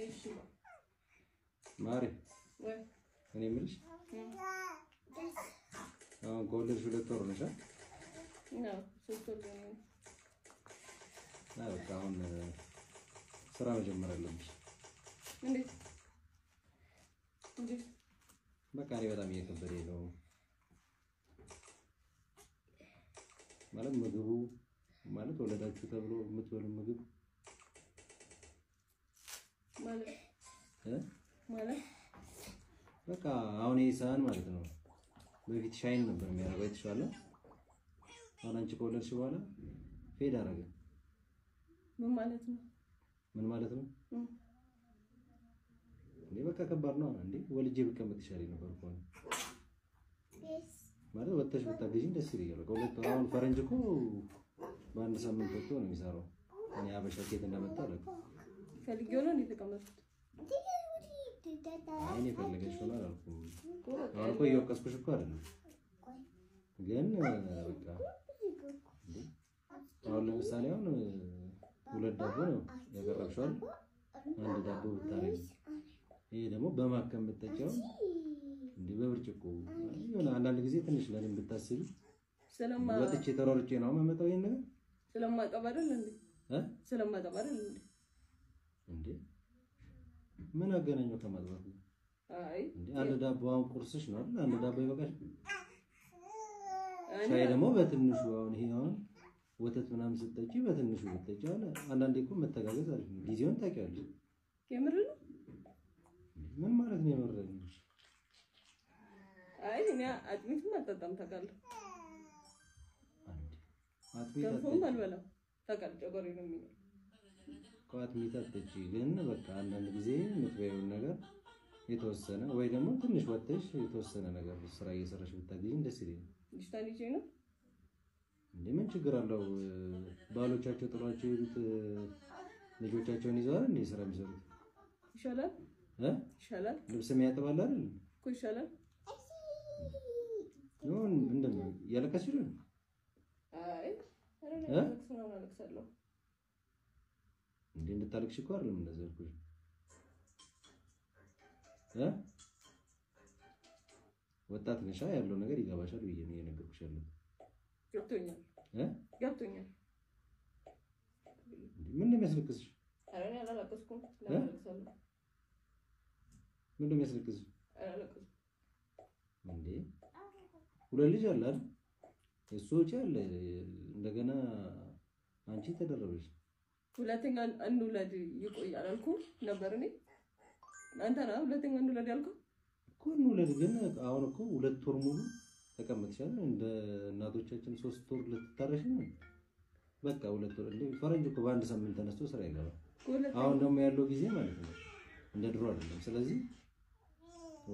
እሺ ማሪ ወይ እኔ የምልሽ አሁን ከወለድሽ 2 ወር ነሽ? ነው 3 ወር ነው። በቃ አሁን ስራ መጀመር አለብሽ። እንዴት በቃ እኔ በጣም እየከበደኝ ነው ማለት ምግቡ ማለት ወለዳችሁ ተብሎ የምትበሉ ምግብ ማለት በቃ አሁን ይሄ ሳህን ማለት ነው በፊት ሻይን ነበር የሚያደርገው የተሻለ አሁን አንቺ ከወለድሽ በኋላ ፌድ አደረገ። ምን ማለት ነው? እንዴ በቃ ከባድ ነው እንዴ ወልጄ ብቀመጥ ይሻለኝ ነበር እኮ ማለት ወጥተሽ ብታገዢኝ ደስ ይለኛል። ከሁለት አሁን ፈረንጅ እኮ በአንድ ሳምንት ወጥቶ ነው የሚሰራው። እኔ አበሻ ኬት እንደመጣ አለኩ ፈልጌው ነው የተቀመጥኩት። እኔ ፈልገሽ ሆነ አልኩ። አሁን እኮ እየወቀስኩሽ እኮ አይደለም ግን በቃ አሁን ለምሳሌ አሁን 2 ዳቦ ነው ያቀረብሽው አንድ ዳቦ ብታረጊ ይሄ ደግሞ በማከም ብትጠጪው እንዴ በብርጭቆ የሆነ አንዳንድ ጊዜ ትንሽ ለኔም ብታስቢ ወጥቼ ተሮርጬ ነው የማመጣው ይሄን ነገር ስለማቀባደል ስለማቀባደል እንዴ ምን አገናኘው ከማጥባት? አይ እንዴ አንድ ዳቦ አሁን ቁርስሽ ነው አይደል? አንድ ዳቦ ይበቃሽ። ሻይ ደግሞ በትንሹ አሁን ይሄ አሁን ወተት ምናምን ስትጠጪ በትንሹ ብትጠጪ አንዳንዴ እኮ መተጋገዝ አሪፍ ነው። ጊዜውን ታውቂያለሽ። የምር ነው? ምን ማለት ነው የምር ነው? አይ እኔ አጥሚት ማጣጣም ታውቃለህ? አጥሚት አልበላም ታውቃለህ? ጨጓራዬ ነው የሚለው አጥሚት አትጠጪ ግን በቃ አንዳንድ ጊዜ የምትበይውን ነገር የተወሰነ ወይ ደግሞ ትንሽ ወጥተሽ የተወሰነ ነገር ስራ እየሰራሽ ብታገኝ ደስ ይለኛል። ዲስታንስ ነው እንዴ ምን ችግር አለው? ባሎቻቸው ጥሏቸው የሄዱት ልጆቻቸውን ይዘዋል እንዴ ስራ የሚሰሩት? ይሻላል ይሻላል። ልብስ የሚያጥባል አይደል እኮ ይሻላል። ነው እንደምን ያለቀስሽ ነው? አይ አለቅሳለሁ እንዴ እንድታለቅሽ እኮ አይደለም እንደዛ ያልኩሽ ወጣት ነሽ ያለው ነገር ይገባሻል ብዬ ነው የነገርኩሽ ያለው ገብቶኛል ምን ነው የሚያስለቅስሽ? አረ እኔ አላለቀስኩም ለማለቅሳለሁ ምን ነው የሚያስለቅስሽ? አላለቀስኩም እንዴ 2 ልጅ አለ አይደል? እሱ ወጪ አለ እንደገና አንቺ ተደረበሽ ሁለተኛ እንውለድ ይቆያል አልኩ ነበር እኔ አንተ ነው ሁለተኛ እንውለድ ያልከው እኮ እንውለድ ግን አሁን እኮ 2 ወር ሙሉ ተቀምጥሻል እንደ እናቶቻችን 3 ወር ልትታረሽ ነው በቃ 2 ወር እንዴ ፈረንጅ እኮ በአንድ ሳምንት ተነስቶ ስራ ይገባል። አሁን ደግሞ ያለው ጊዜ ማለት ነው እንደ ድሮ አይደለም። ስለዚህ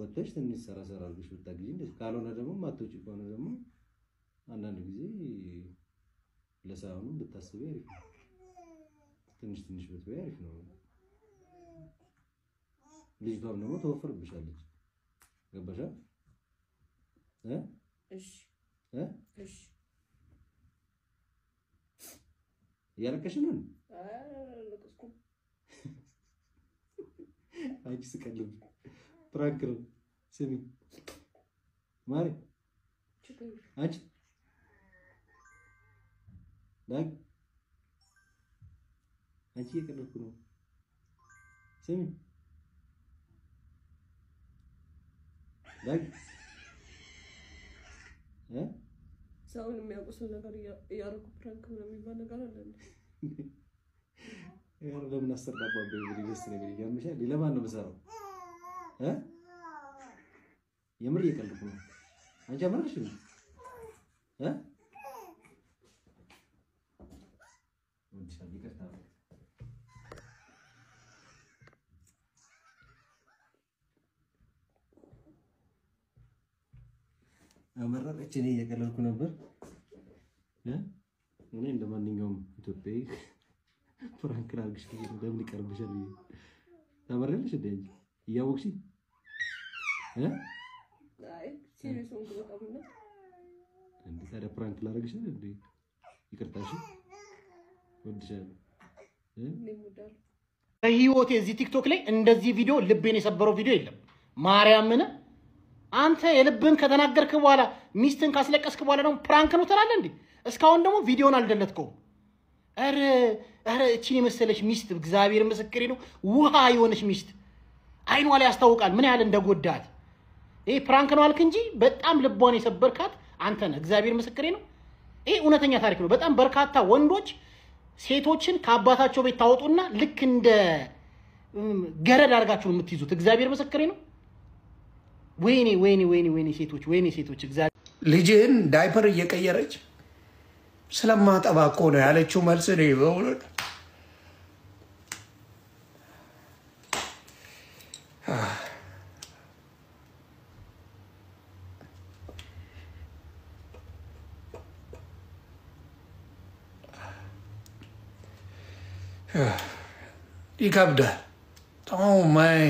ወጥተሽ ትንሽ ሰራ አድርገሽ ብታግዢ እንደዚህ ካልሆነ ደግሞ ማትወጪ ከሆነ ደግሞ አንዳንድ ጊዜ ለሳውኑ ብታስቢ አሪፍ ነው። ትንሽ ብትበይ አሪፍ ነው። ልጅቷም ደግሞ ተወፍርብሻለች። ገባሽ? እሺ ያለቀሽ ነው? አለቀስኩም። አንቺ ስቀልብ ፕራንክ ነው። ስሚ ማሪ አንቺ ዳግ አንቺ እየቀለድኩ ነው። ስሚ ዳግ ሰውን የሚያውቁት ነገር እያደረኩ ፕራንክ ነው የሚባል ነገር አለ እንዴ? ያው ለምን አሰራባው በቪዲዮስ ነው የሚያምሻል? ለማን ነው የምሰራው? የምር እየቀለድኩ ነው። አንቺ አመረሽ ነው? ወንድሻል ይቅርታ አመረቀች። እኔ እየቀለድኩ ነበር። እኔ እንደማንኛውም ኢትዮጵያዊ ፍራንክ ላድርግሽ ለምን ይቀርብሻል? ታመረልሽ እንዴ እያወቅሽ አይ ሲሪየስ ሆንኩ በጣም ነው እንዴ ታዲያ ፍራንክ ላድርግሽ እንዴ? ይቅርታሽ ወድሻለሁ በህይወቴ እዚህ ቲክቶክ ላይ እንደዚህ ቪዲዮ ልቤን የሰበረው ቪዲዮ የለም። ማርያምን አንተ የልብን ከተናገርክ በኋላ ሚስትን ካስለቀስክ በኋላ ደግሞ ፕራንክ ነው ትላለህ እንዴ? እስካሁን ደግሞ ቪዲዮን አልደለትከውም። አረ እቺን የመሰለች ሚስት እግዚአብሔር ምስክሬ ነው። ውሃ የሆነች ሚስት አይኗ ላይ ያስታውቃል ምን ያህል እንደጎዳት። ይሄ ፕራንክ ነው አልክ እንጂ በጣም ልቧን የሰበርካት አንተ ነህ። እግዚአብሔር ምስክሬ ነው። ይሄ እውነተኛ ታሪክ ነው። በጣም በርካታ ወንዶች ሴቶችን ከአባታቸው ቤት ታወጡና ልክ እንደ ገረድ አድርጋችሁ የምትይዙት እግዚአብሔር ምስክሬ ነው። ወይኔ ሴቶች እግዚአብሔር ልጅህን ዳይፐር እየቀየረች ስለማጠባ እኮ ነው ያለችው መልስ ነው በእውነት ይከብዳል። ማይ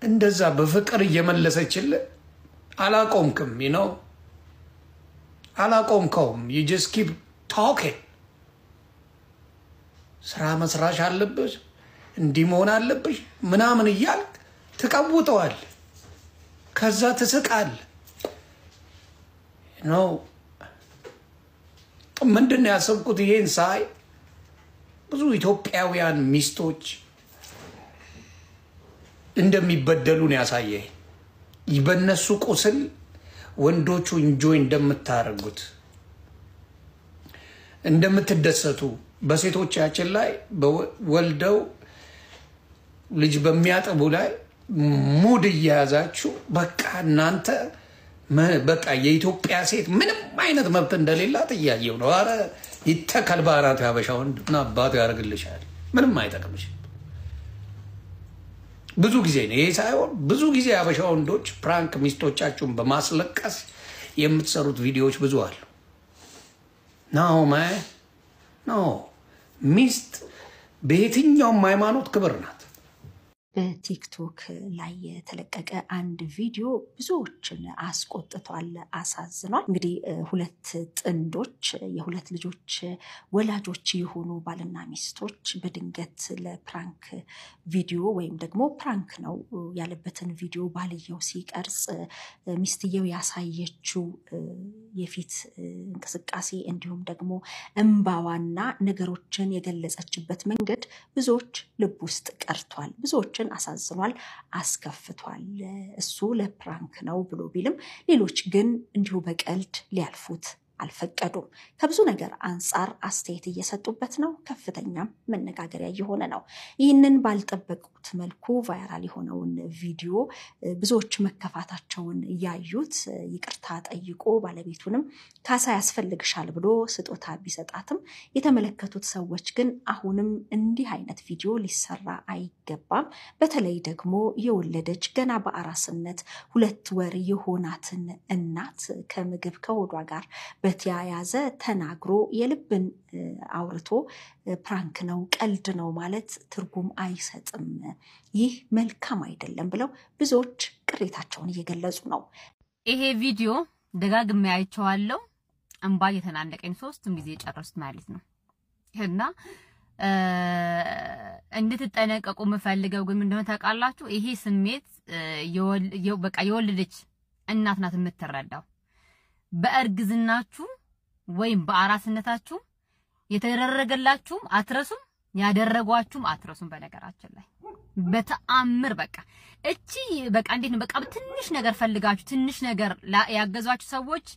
እንደዛ በፍቅር እየመለሰችልህ አላቆምክም ነው አላቆምከውም። you just keep talking ስራ መስራሽ አለብሽ እንዲህ መሆን አለብሽ ምናምን እያልክ ትቀውጠዋል። ከዛ ትስቃል ነው ምንድነው ያሰብኩት ይሄን ሳይ ብዙ ኢትዮጵያውያን ሚስቶች እንደሚበደሉ ነው ያሳየኝ። ይበነሱ ቁስል ወንዶቹ ኢንጆይ እንደምታረጉት እንደምትደሰቱ በሴቶቻችን ላይ ወልደው ልጅ በሚያጠቡ ላይ ሙድ እያያዛችሁ በቃ እናንተ በቃ የኢትዮጵያ ሴት ምንም አይነት መብት እንደሌላት እያየው ነው። አረ ይተከል ባራት ያበሻ ወንድና አባቱ ያርግልሻል ምንም አይጠቅምሽ። ብዙ ጊዜ ነው ይሄ ሳይሆን ብዙ ጊዜ ያበሻ ወንዶች ፕራንክ ሚስቶቻችሁን በማስለቀስ የምትሰሩት ቪዲዮዎች ብዙ አሉ። ነው ሚስት በየትኛውም ሃይማኖት ክብር ናት። በቲክቶክ ላይ የተለቀቀ አንድ ቪዲዮ ብዙዎችን አስቆጥቷል፣ አሳዝኗል። እንግዲህ ሁለት ጥንዶች የሁለት ልጆች ወላጆች የሆኑ ባልና ሚስቶች በድንገት ለፕራንክ ቪዲዮ ወይም ደግሞ ፕራንክ ነው ያለበትን ቪዲዮ ባልየው ሲቀርጽ ሚስትየው ያሳየችው የፊት እንቅስቃሴ እንዲሁም ደግሞ እንባዋና ነገሮችን የገለጸችበት መንገድ ብዙዎች ልብ ውስጥ ቀርቷል፣ ብዙዎችን አሳዝኗል፣ አስከፍቷል። እሱ ለፕራንክ ነው ብሎ ቢልም ሌሎች ግን እንዲሁ በቀልድ ሊያልፉት አልፈቀዱም። ከብዙ ነገር አንጻር አስተያየት እየሰጡበት ነው። ከፍተኛም መነጋገሪያ እየሆነ ነው። ይህንን ባልጠበቁት መልኩ ቫይራል የሆነውን ቪዲዮ ብዙዎች መከፋታቸውን ያዩት ይቅርታ ጠይቆ ባለቤቱንም ካሳ ያስፈልግሻል ብሎ ስጦታ ቢሰጣትም የተመለከቱት ሰዎች ግን አሁንም እንዲህ አይነት ቪዲዮ ሊሰራ አይገባም፣ በተለይ ደግሞ የወለደች ገና በአራስነት 2 ወር የሆናትን እናት ከምግብ ከሆዷ ጋር በተያያዘ ተናግሮ የልብን አውርቶ ፕራንክ ነው ቀልድ ነው ማለት ትርጉም አይሰጥም፣ ይህ መልካም አይደለም ብለው ብዙዎች ቅሬታቸውን እየገለጹ ነው። ይሄ ቪዲዮ ደጋግሜ አይቼዋለሁ። እንባ የተናነቀኝ 3ቱም ጊዜ ጨረስኩት ማለት ነው። እና እንድትጠነቀቁ የምፈልገው ግን ምንድነው ታውቃላችሁ? ይሄ ስሜት በቃ የወለደች እናት ናት የምትረዳው። በእርግዝናችሁ ወይም በአራስነታችሁ የተደረገላችሁም አትረሱም፣ ያደረጓችሁም አትረሱም። በነገራችን ላይ በተአምር በቃ እቺ በቃ እንዴት ነው በቃ ትንሽ ነገር ፈልጋችሁ ትንሽ ነገር ያገዟችሁ ሰዎች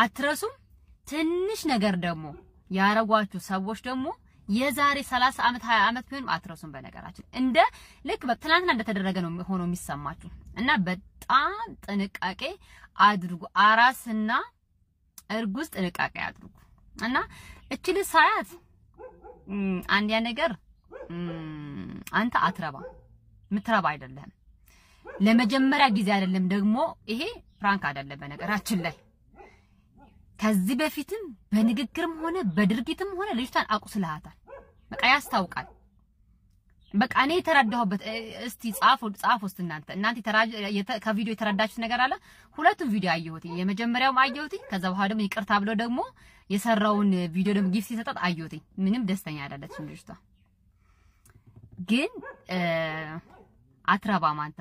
አትረሱም። ትንሽ ነገር ደግሞ ያረጓችሁ ሰዎች ደግሞ የዛሬ 30 ዓመት 20 ዓመት ቢሆንም አትረሱም። በነገራችን እንደ ልክ በትናንትና እንደተደረገ ነው ሆኖ የሚሰማችሁ እና በጣም ጥንቃቄ አድርጉ። አራስና እርጉዝ ጥንቃቄ አድርጉ። እና እቺ ልሳያት አንዲያ ነገር አንተ አትረባ ምትረባ አይደለም። ለመጀመሪያ ጊዜ አይደለም ደግሞ ይሄ ፕራንክ አይደለም። በነገራችን ላይ ከዚህ በፊትም በንግግርም ሆነ በድርጊትም ሆነ ልጅቷን አቁስለሃታል። በቃ ያስታውቃል። በቃ እኔ የተረዳሁበት እስቲ ጻፉ ውስጥ እናንተ ከቪዲዮ የተረዳችሁት ነገር አለ። ሁለቱም ቪዲዮ አየሁት። የመጀመሪያውም አየሁት። ከዛ በኋላ ደግሞ ይቅርታ ብሎ ደግሞ የሰራውን ቪዲዮ ደግሞ ጊፍት ሲሰጣት አየሁት። ምንም ደስተኛ አይደለችም ልጅቷ። ግን አትረባም አንተ።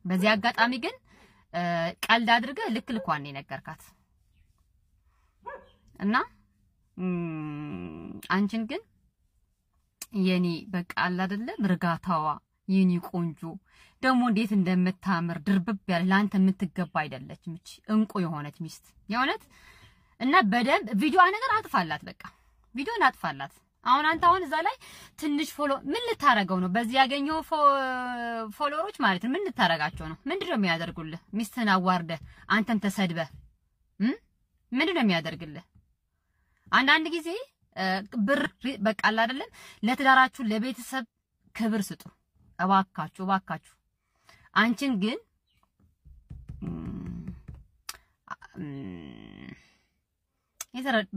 በዚህ አጋጣሚ ግን ቀልድ አድርገህ ልኳን ነው የነገርካት እና አንቺን ግን የኔ በቃ አለ አይደለ እርጋታዋ የኔ ቆንጆ ደግሞ እንዴት እንደምታምር ድርብብ ያለ ላንተ የምትገባ አይደለችም እቺ እንቁ የሆነች ሚስት የሆነት እና በደንብ ቪዲዮ ነገር አጥፋላት። በቃ ቪዲዮን አጥፋላት። አንተ እዛ ላይ ትንሽ ፎሎ ምን ልታረገው ነው? በዚህ ያገኘው ፎሎወሮች ማለት ነው ምን ልታረጋቸው ነው? ምንድነው የሚያደርጉልህ? ሚስትህን አዋርደህ አንተም ተሰድበህ ምንድነው የሚያደርግልህ? አንዳንድ ጊዜ ብር በቃ አለ አይደለም ለትዳራችሁ ለቤተሰብ ክብር ስጡ እባካችሁ። አንቺን ግን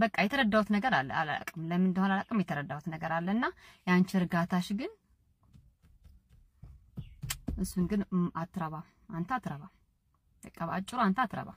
በቃ የተረዳሁት ነገር አለ አላቅም ለምን እንደሆነ አላቅም የተረዳሁት ነገር አለና ያንቺ እርጋታሽ ግን እሱን ግን አንተ አትረባ በቃ ባጭሩ አንተ አትረባ።